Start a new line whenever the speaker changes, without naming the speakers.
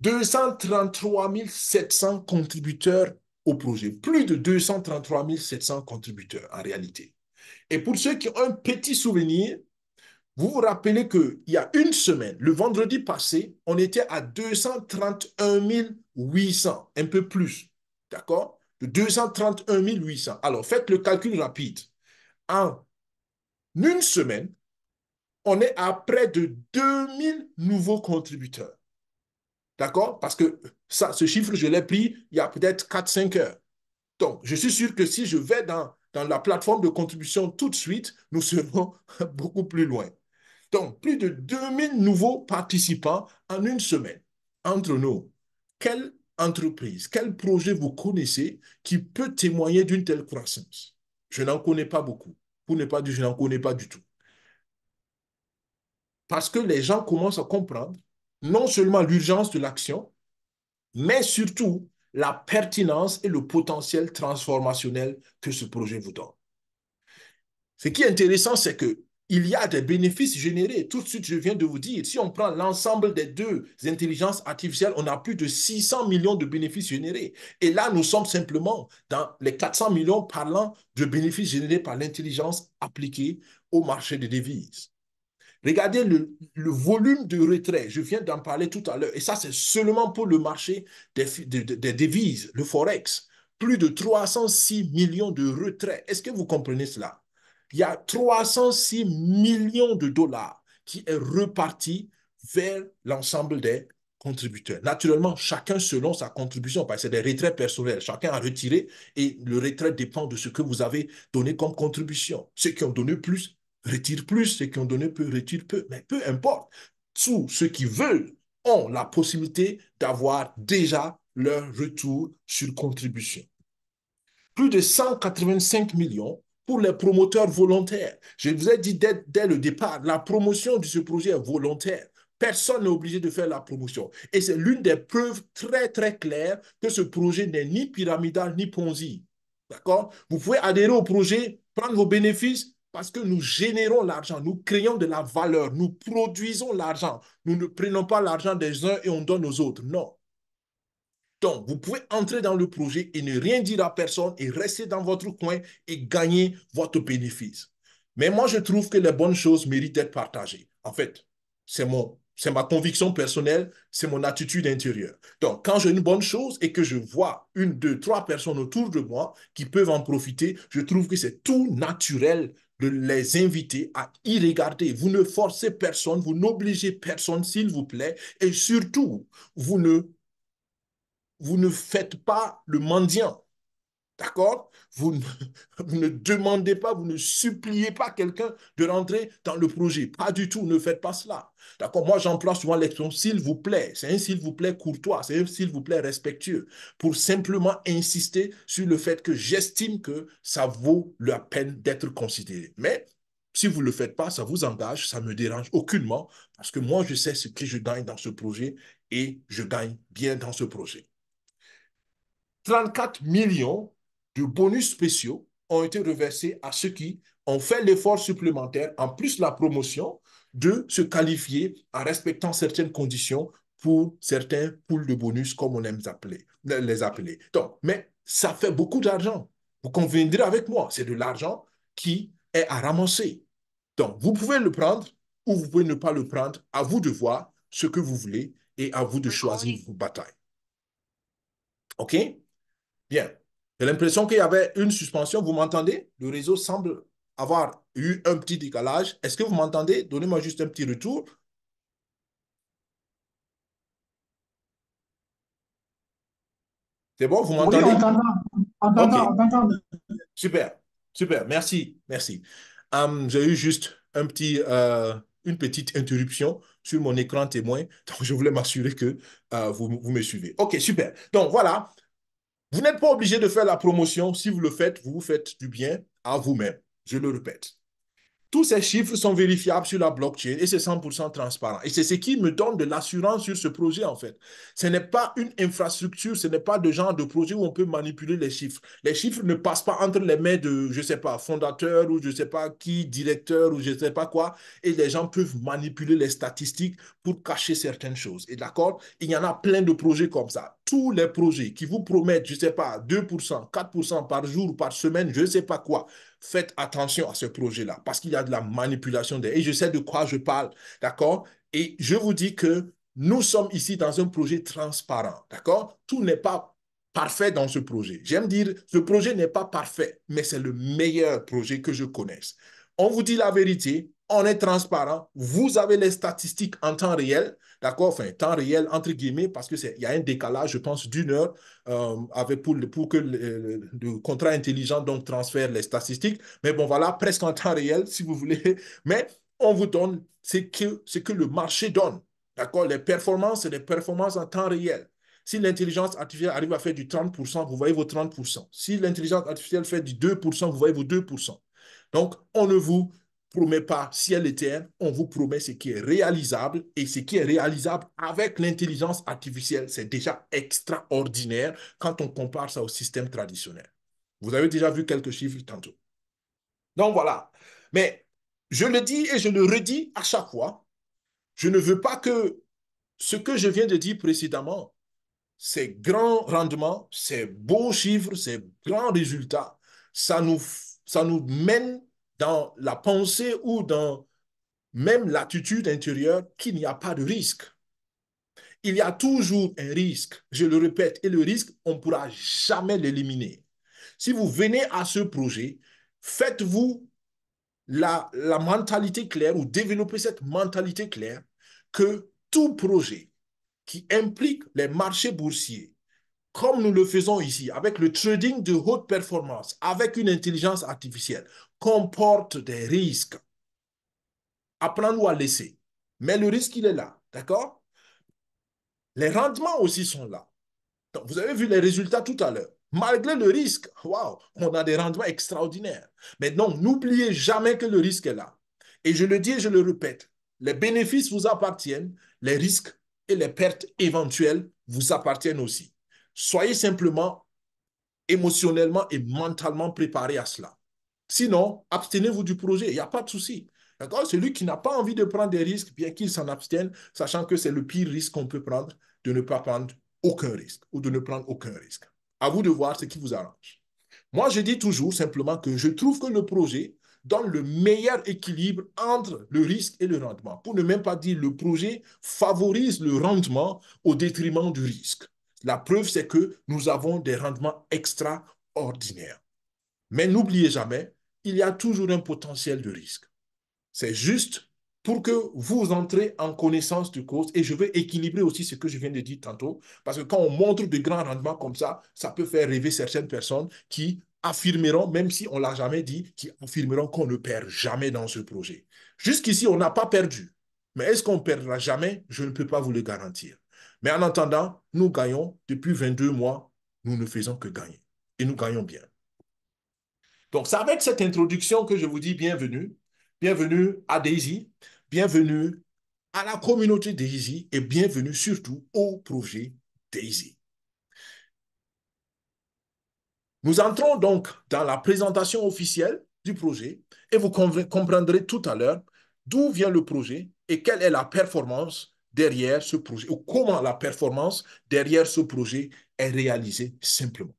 233 700 contributeurs au projet. Plus de 233 700 contributeurs en réalité. Et pour ceux qui ont un petit souvenir, vous vous rappelez qu'il y a une semaine, le vendredi passé, on était à 231 800, un peu plus. D'accord? De 231 800. Alors, faites le calcul rapide. En une semaine, on est à près de 2000 nouveaux contributeurs. D'accord? Parce que ça, ce chiffre, je l'ai pris il y a peut-être 4-5 heures. Donc, je suis sûr que si je vais dans la plateforme de contribution tout de suite, nous serons beaucoup plus loin. Donc, plus de 2000 nouveaux participants en une semaine. Entre nous, quelle entreprise, quel projet vous connaissez qui peut témoigner d'une telle croissance? Je n'en connais pas beaucoup. Pour ne pas dire, je n'en connais pas du tout. Parce que les gens commencent à comprendre non seulement l'urgence de l'action, mais surtout la pertinence et le potentiel transformationnel que ce projet vous donne. Ce qui est intéressant, c'est que il y a des bénéfices générés. Tout de suite, je viens de vous dire, si on prend l'ensemble des deux intelligences artificielles, on a plus de 600 millions de bénéfices générés. Et là, nous sommes simplement dans les 400 millions parlant de bénéfices générés par l'intelligence appliquée au marché des devises. Regardez le volume de retrait. Je viens d'en parler tout à l'heure. Et ça, c'est seulement pour le marché des devises, le Forex. Plus de 306 millions de retraits. Est-ce que vous comprenez cela? Il y a 306 millions de dollars qui est reparti vers l'ensemble des contributeurs. Naturellement, chacun selon sa contribution, parce que c'est des retraits personnels. Chacun a retiré et le retrait dépend de ce que vous avez donné comme contribution. Ceux qui ont donné plus retirent plus, ceux qui ont donné peu retirent peu. Mais peu importe. Tous ceux qui veulent ont la possibilité d'avoir déjà leur retour sur contribution. Plus de 185 millions pour les promoteurs volontaires. Je vous ai dit dès le départ, la promotion de ce projet est volontaire. Personne n'est obligé de faire la promotion. Et c'est l'une des preuves très, très claires que ce projet n'est ni pyramidal ni Ponzi. D'accord? Vous pouvez adhérer au projet, prendre vos bénéfices parce que nous générons l'argent, nous créons de la valeur, nous produisons l'argent. Nous ne prenons pas l'argent des uns et on donne aux autres. Non. Donc, vous pouvez entrer dans le projet et ne rien dire à personne et rester dans votre coin et gagner votre bénéfice. Mais moi, je trouve que les bonnes choses méritent d'être partagées. En fait, c'est ma conviction personnelle, c'est mon attitude intérieure. Donc, quand j'ai une bonne chose et que je vois une, deux, trois personnes autour de moi qui peuvent en profiter, je trouve que c'est tout naturel de les inviter à y regarder. Vous ne forcez personne, vous n'obligez personne, s'il vous plaît, et surtout, vous ne faites pas le mendiant. D'accord? Vous ne demandez pas, vous ne suppliez pas quelqu'un de rentrer dans le projet. Pas du tout, ne faites pas cela. D'accord? Moi, j'emploie souvent l'expression s'il vous plaît. C'est un s'il vous plaît courtois, c'est un s'il vous plaît respectueux pour simplement insister sur le fait que j'estime que ça vaut la peine d'être considéré. Mais si vous ne le faites pas, ça vous engage, ça ne me dérange aucunement parce que moi, je sais ce que je gagne dans ce projet et je gagne bien dans ce projet. 34 millions de bonus spéciaux ont été reversés à ceux qui ont fait l'effort supplémentaire, en plus de la promotion, de se qualifier en respectant certaines conditions pour certains pools de bonus, comme on aime les appeler. Donc, mais ça fait beaucoup d'argent. Vous conviendrez avec moi, c'est de l'argent qui est à ramasser. Donc, vous pouvez le prendre ou vous pouvez ne pas le prendre. À vous de voir ce que vous voulez et à vous de choisir vos batailles. OK? Bien. J'ai l'impression qu'il y avait une suspension. Vous m'entendez? Le réseau semble avoir eu un petit décalage. Est-ce que vous m'entendez? Donnez-moi juste un petit retour. C'est bon, vous
Oui,
m'entendez? OK,
on t'entend.
super, super. Merci, merci. J'ai eu juste une petite interruption sur mon écran témoin. Donc, je voulais m'assurer que vous me suivez. OK, super. Donc, voilà. Vous n'êtes pas obligé de faire la promotion. Si vous le faites, vous vous faites du bien à vous-même. Je le répète. Tous ces chiffres sont vérifiables sur la blockchain et c'est 100% transparent. Et c'est ce qui me donne de l'assurance sur ce projet, en fait. Ce n'est pas une infrastructure, ce n'est pas le genre de projet où on peut manipuler les chiffres. Les chiffres ne passent pas entre les mains de, je ne sais pas, fondateur ou je ne sais pas qui, directeur ou je ne sais pas quoi. Et les gens peuvent manipuler les statistiques pour cacher certaines choses. Et d'accord, il y en a plein de projets comme ça. Tous les projets qui vous promettent, je ne sais pas, 2%, 4% par jour, par semaine, je ne sais pas quoi, faites attention à ce projet-là parce qu'il y a de la manipulation. Et je sais de quoi je parle, d'accord? Et je vous dis que nous sommes ici dans un projet transparent, d'accord? Tout n'est pas parfait dans ce projet. J'aime dire, ce projet n'est pas parfait, mais c'est le meilleur projet que je connaisse. On vous dit la vérité, on est transparent, vous avez les statistiques en temps réel, d'accord? Enfin, temps réel, entre guillemets, parce qu'il y a un décalage, je pense, d'une heure pour que le contrat intelligent donc transfère les statistiques. Mais bon, voilà, presque en temps réel, si vous voulez. Mais on vous donne ce que le marché donne. D'accord? Les performances, c'est des performances en temps réel. Si l'intelligence artificielle arrive à faire du 30%, vous voyez vos 30%. Si l'intelligence artificielle fait du 2%, vous voyez vos 2%. Donc, on ne vous promet pas ciel et terre, on vous promet ce qui est réalisable et ce qui est réalisable avec l'intelligence artificielle, c'est déjà extraordinaire quand on compare ça au système traditionnel. Vous avez déjà vu quelques chiffres tantôt. Donc voilà. Mais je le dis et je le redis à chaque fois, je ne veux pas que ce que je viens de dire précédemment, ces grands rendements, ces beaux chiffres, ces grands résultats, ça nous mène dans la pensée ou dans même l'attitude intérieure qu'il n'y a pas de risque. Il y a toujours un risque, je le répète, et le risque, on ne pourra jamais l'éliminer. Si vous venez à ce projet, faites-vous la mentalité claire ou développez cette mentalité claire que tout projet qui implique les marchés boursiers, comme nous le faisons ici, avec le trading de haute performance, avec une intelligence artificielle, comporte des risques. Apprends-nous à laisser. Mais le risque, il est là. D'accord? Les rendements aussi sont là. Donc, vous avez vu les résultats tout à l'heure. Malgré le risque, waouh, on a des rendements extraordinaires. Mais non, n'oubliez jamais que le risque est là. Et je le dis et je le répète, les bénéfices vous appartiennent, les risques et les pertes éventuelles vous appartiennent aussi. Soyez simplement émotionnellement et mentalement préparés à cela. Sinon, abstenez-vous du projet, il n'y a pas de souci. D'accord? Celui qui n'a pas envie de prendre des risques, bien qu'il s'en abstienne, sachant que c'est le pire risque qu'on peut prendre, de ne pas prendre aucun risque ou de ne prendre aucun risque. À vous de voir ce qui vous arrange. Moi, je dis toujours simplement que je trouve que le projet donne le meilleur équilibre entre le risque et le rendement. Pour ne même pas dire le projet favorise le rendement au détriment du risque. La preuve, c'est que nous avons des rendements extraordinaires. Mais n'oubliez jamais, il y a toujours un potentiel de risque. C'est juste pour que vous entrez en connaissance de cause et je veux équilibrer aussi ce que je viens de dire tantôt parce que quand on montre de grands rendements comme ça peut faire rêver certaines personnes qui affirmeront, même si on ne l'a jamais dit, qui affirmeront qu'on ne perd jamais dans ce projet. Jusqu'ici, on n'a pas perdu. Mais est-ce qu'on perdra jamais? Je ne peux pas vous le garantir. Mais en attendant, nous gagnons depuis 22 mois, nous ne faisons que gagner. Et nous gagnons bien. Donc, c'est avec cette introduction que je vous dis bienvenue. Bienvenue à Daisy, bienvenue à la communauté Daisy et bienvenue surtout au projet Daisy. Nous entrons donc dans la présentation officielle du projet et vous comprendrez tout à l'heure d'où vient le projet et quelle est la performance derrière ce projet ou comment la performance derrière ce projet est réalisée simplement.